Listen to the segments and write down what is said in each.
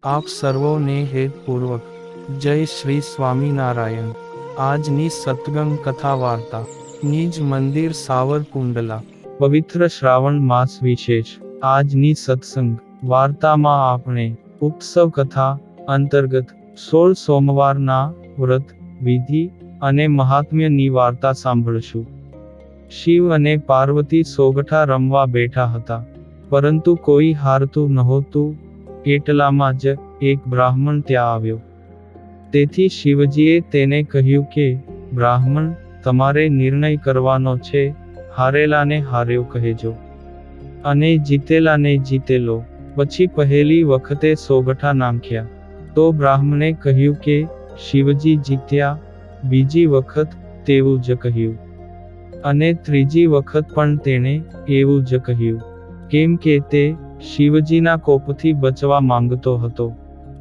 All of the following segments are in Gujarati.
આપ સર્વોને હેતપૂર્વક જય શ્રી સ્વામિનારાયણ। આજની સત્સંગ કથા વાર્તા નિજ મંદિર સાવરકુંડલા પવિત્ર શ્રાવણ માસ વિશેષ। આજની સત્સંગ વાર્તામાં આપણે ઉત્સવ કથા અંતર્ગત 16 સોમવારના વ્રત વિધિ અને મહાત્મ્યની વાર્તા સાંભળશું। શિવ અને પાર્વતી સોગઠા રમવા બેઠા હતા, પરંતુ કોઈ હારતું નહોતું। એટલામાં જ એક બ્રાહ્મણ ત્યાં આવ્યો। તેથી શિવજીએ તેને કહ્યું કે, બ્રાહ્મણ, તમારે નિર્ણય કરવાનો છે, હારેલાને હાર્યો કહેજો અને જીતેલાને જીતેલો। પછી પહેલી વખતે સોગઠા નાખ્યા તો બ્રાહ્મણે કહ્યું કે શિવજી જીત્યા। બીજી વખત તેવું જ કહ્યું અને ત્રીજી વખત પણ તેણે એવું જ કહ્યું, કેમ કે તે શિવજીના કોપથી બચવા માંગતો હતો।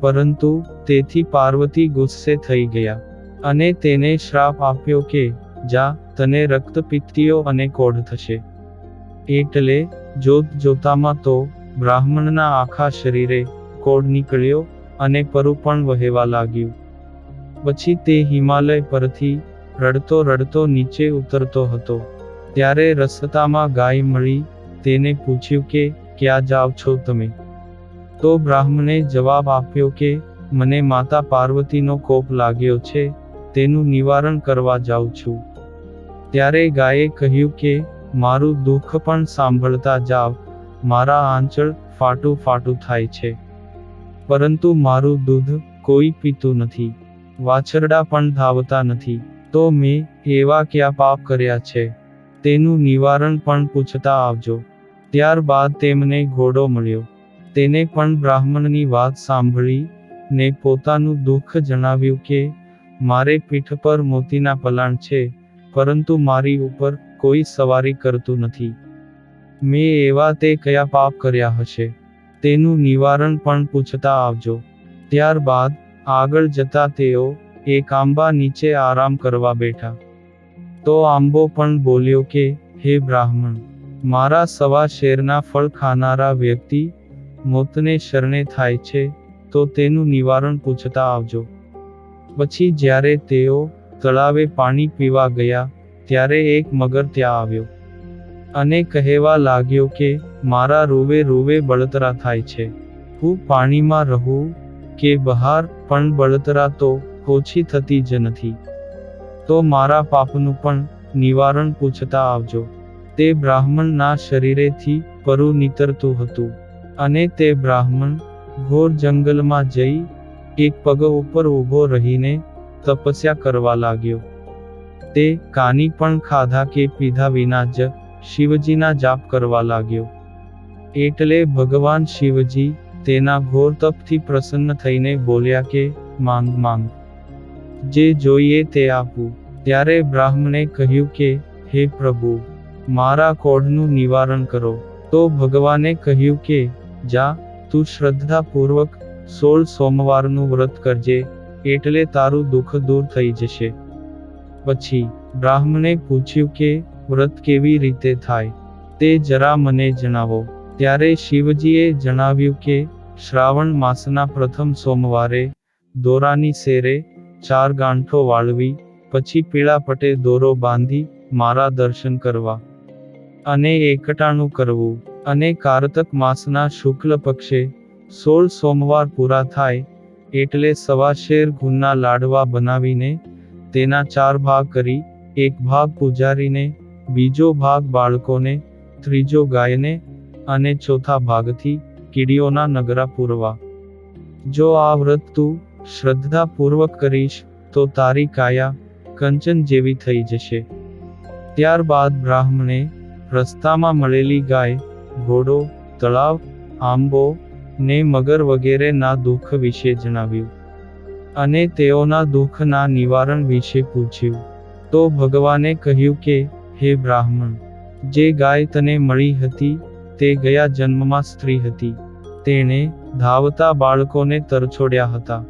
પરંતુ તેથી પાર્વતી ગુસ્સે થઈ ગયા અને તેને શ્રાપ આપ્યો કે જા, તને રક્તપિત્તીઓ અને કોઢ થશે। એટલે જોતામાં તો બ્રાહ્મણના આખા શરીરે કોઢ નીકળ્યો અને પરુ પણ વહેવા લાગ્યું। પછી તે હિમાલય પરથી રડતો રડતો નીચે ઉતરતો હતો, ત્યારે રસ્તામાં ગાય મળી। તેને પૂછ્યું કે ક્યાં જાવ છો તમે? તો બ્રાહ્મણે જવાબ આપ્યો કે મને માતા પાર્વતીનો કોપ લાગ્યો છે, તેનું નિવારણ કરવા જાઉં છું। ત્યારે ગાયે કહ્યું કે મારું દુઃખ પણ સાંભળતા જાવ। મારા આંચળ ફાટું ફાટું થાય છે, પરંતુ મારું દૂધ કોઈ પીતું નથી, વાછરડા પણ ધાવતા નથી। તો મેં એવા કયા પાપ કર્યા છે, તેનું નિવારણ પણ પૂછતા આવજો। ત્યારબાદ તેમને ઘોડો મળ્યો। તેને પણ બ્રાહ્મણની વાત સાંભળી ને પોતાનું દુઃખ જણાવ્યું કે મારે પીઠ પર મોતીના પલાણ છે, પરંતુ મારી ઉપર કોઈ સવારી કરતું નથી। મેં એવા તે કયા પાપ કર્યા હશે, તેનું નિવારણ પણ પૂછતા આવજો। ત્યારબાદ આગળ જતા તેઓ એક આંબા નીચે આરામ કરવા બેઠા। તો આંબો પણ બોલ્યો કે હે બ્રાહ્મણ, મારા સવા શેરના ફળ ખાનારા વ્યક્તિ મોતને શરણે થાય છે, તો તેનું નિવારણ પૂછતા આવજો। પછી જ્યારે તેઓ તળાવે પાણી પીવા ગયા, ત્યારે એક મગર ત્યાં આવ્યો અને કહેવા લાગ્યો કે મારા રૂવે રૂવે બળતરા થાય છે। હું પાણીમાં રહું કે બહાર, પણ બળતરા તો ઓછી થતી જ નથી। તો મારા પાપનું પણ નિવારણ પૂછતા આવજો। તે બ્રાહ્મણના શરીરેથી પરુ નીતરતું હતું અને તે બ્રાહ્મણ ઘોર જંગલમાં જઈ એક પગ ઉપર ઊભો રહીને તપસ્યા કરવા લાગ્યો। તે કાની પણ ખાધા કે પીધા વિના જ શિવજીના જાપ કરવા લાગ્યો। એટલે ભગવાન શિવજી તેના ઘોર તપથી પ્રસન્ન થઈને બોલ્યા કે માંગ માંગ, જે જોઈએ તે આપું। ત્યારે બ્રાહ્મણે કહ્યું કે હે પ્રભુ, મારા કોઢનું નિવારણ કરો। તો ભગવાને કહ્યું કે જા, તું શ્રદ્ધાપૂર્વક 16 સોમવારનું વ્રત કરજે, એટલે તારું દુઃખ દૂર થઈ જશે। પછી બ્રાહ્મણે પૂછ્યું કે વ્રત કેવી રીતે થાય, તે જરા મને જણાવો। ત્યારે શિવજીએ જણાવ્યું કે શ્રાવણ માસના પ્રથમ સોમવારે દોરાની શેરે 4 ગાંઠો વાળવી, પછી પીળા પટે દોરો બાંધી મારા દર્શન કરવા અને એકટાણું કરવું, અને કારતક માસના શુક્લ પક્ષે 16 સોમવાર પૂરા થાય એટલે સવા શેર ઘૂનના લાડવા બનાવીને તેના 4 ભાગ કરી, એક ભાગ પૂજારીને, બીજો ભાગ બાળકોને, ત્રીજો ગાયને અને ચોથા ભાગથી કીડીઓના નગરા પૂરવા। જો આ વ્રત તું શ્રદ્ધાપૂર્વક કરીશ તો તારી કાયા કંચન જેવી થઈ જશે। ત્યારબાદ બ્રાહ્મણે રસ્તામાં મળેલી ગાય, ઘોડો, તળાવ, આંબો ને મગર વગેરેના દુઃખ વિશે જણાવ્યું અને તેઓના દુઃખના નિવારણ વિશે પૂછ્યું। તો ભગવાને કહ્યું કે હે બ્રાહ્મણ, જે ગાય તને મળી હતી તે ગયા જન્મમાં સ્ત્રી હતી। તેણે ધાવતા બાળકોને તરછોડ્યા હતા,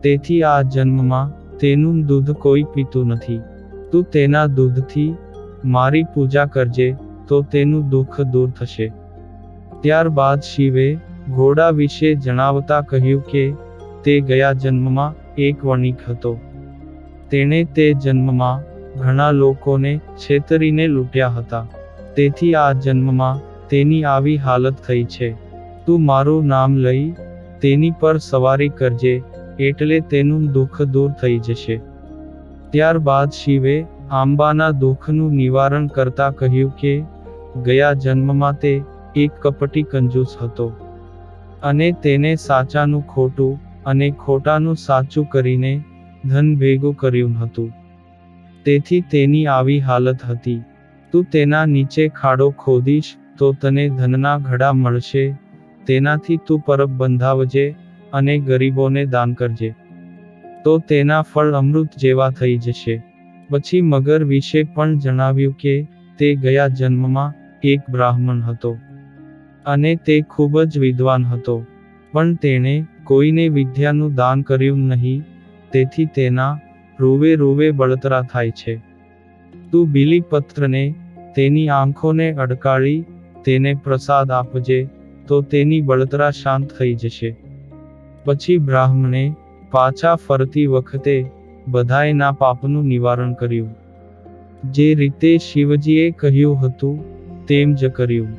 તેથી આ જન્મમાં તેનું દૂધ કોઈ પીતું નથી। તું તેના દૂધથી મારી પૂજા કરજે, તો તેનું દુઃખ દૂર થશે। ત્યારબાદ શિવે ઘોડા વિશે જણાવતા કહ્યું કે તે ગયા જન્મમાં એક વણિક હતો. તેણે તે જન્મમાં ઘણા લોકોને છેતરીને લૂંટ્યા હતા. તેથી આ જન્મમાં તેની આવી હાલત થઈ છે. તું મારું નામ લઈ તેની પર સવારી કરજે, એટલે તેનું દુઃખ દૂર થઈ જશે. ત્યારબાદ શિવે આંબાના દુઃખનું નિવારણ કરતા કહ્યું કે ગયા જન્મમાં તે એક કપટી કંજૂસ હતો, અને તેને સાચાનું ખોટું અને ખોટાનું સાચું કરીને ધન ભેગું કર્યું હતું. તેથી તેની આવી હાલત હતી. તું તેના નીચે ખાડો ખોદીશ તો તને ધનના ઘડા મળશે. તેનાથી તું પરબ બંધાવજે અને ગરીબોને દાન કરજે, તો તેના ફળ અમૃત જેવા થઈ જશે. પછી મગર વિશે પણ જણાવ્યું કે તે ગયા જન્મમાં એક બ્રાહ્મણ હતો, અને તે ખૂબ જ વિદ્વાન હતો, પણ તેણે કોઈને વિદ્યાનું દાન કર્યું નહીં. તેથી તેના રૂવે રૂવે બળતરા થાય છે. તું બીલીપત્રને તેની આંખોને અડકાળી તેને પ્રસાદ આપજે, તો તેની બળતરા શાંત થઈ જશે. પછી બ્રાહ્મણે પાછા ફરતી વખતે બધાયના પાપનું નિવારણ કર્યું. જે રીતે શિવજીએ કહ્યું હતું તેમ જ કર્યું,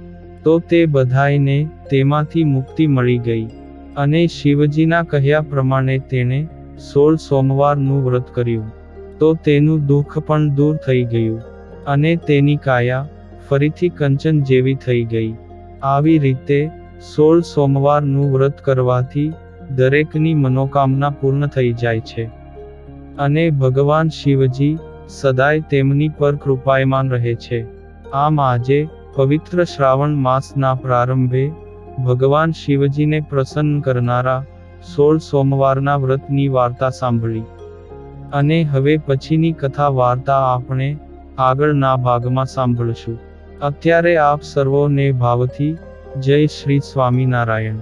તો તે બધાયને તેમાંથી મુક્તિ મળી ગઈ. અને શિવજીના કહ્યા પ્રમાણે તેણે 16 સોમવારનું વ્રત કર્યું, તો તેનું દુઃખ પણ દૂર થઈ ગયું, અને તેની કાયા ફરીથી કંચન જેવી થઈ ગઈ. આવી રીતે 16 સોમવારનું વ્રત કરવાથી દરેકની મનોકામના પૂર્ણ થઈ જાય છે, અને ભગવાન શિવજી સદાય તેમની પર કૃપાયમાન રહે છે. આમ આજે પવિત્ર શ્રાવણ માસના પ્રારંભે ભગવાન શિવજીને પ્રસન્ન કરનારા 16 સોમવારના વ્રતની વાર્તા સાંભળી. અને હવે પછીની કથા વાર્તા આપણે આગળના ભાગમાં સાંભળશું. અત્યારે આપ સર્વોને ભાવથી જય શ્રી સ્વામિનારાયણ.